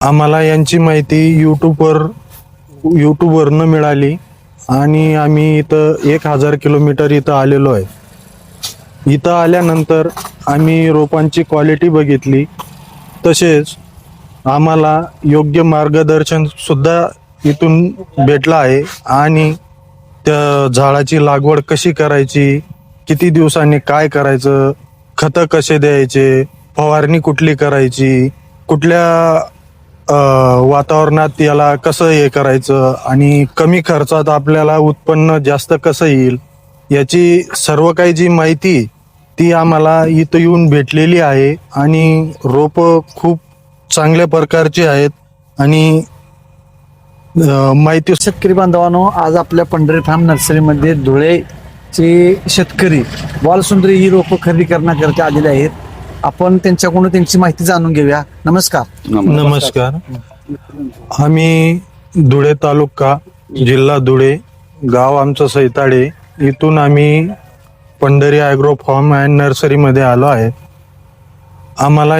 आम्हाला यांची माहिती यूट्यूबवरनं मिळाली आणि आम्ही इथं 1000 किलोमीटर इथं आलेलो आहे। इथं आल्यानंतर आम्ही रोपांची क्वालिटी बघितली, तसेच आम्हाला योग्य मार्गदर्शन सुद्धा इथून भेटलं आहे आणि त्या झाडाची लागवड कशी करायची, किती दिवसांनी काय करायचं, खतं कसे द्यायचे, फवारणी कुठली करायची, कुठल्या वातावरणात याला कसं हे करायचं आणि कमी खर्चात आपल्याला उत्पन्न जास्त कसं येईल, याची सर्व काही जी माहिती ती आम्हाला इथं येऊन भेटलेली आहे। आणि रोपं खूप चांगल्या प्रकारची आहेत आणि माहिती शेतकरी बांधवांनो, आज आपल्या पंढरी फार्म नर्सरीमध्ये धुळेचे शेतकरी बालसुंदरी ही रोपं खरेदी करण्याकरता आलेले आहेत। आपण त्यांच्याकडून त्यांची माहिती जाणून घेऊया। नमस्कार। नमस्कार। आम्ही धुळे तालुका, जिल्हा धुळे, गाव आमचं सैताडे, इथून आम्ही पंढरी ॲग्रो फार्म अँड नर्सरीमध्ये आलो आहे। आम्हाला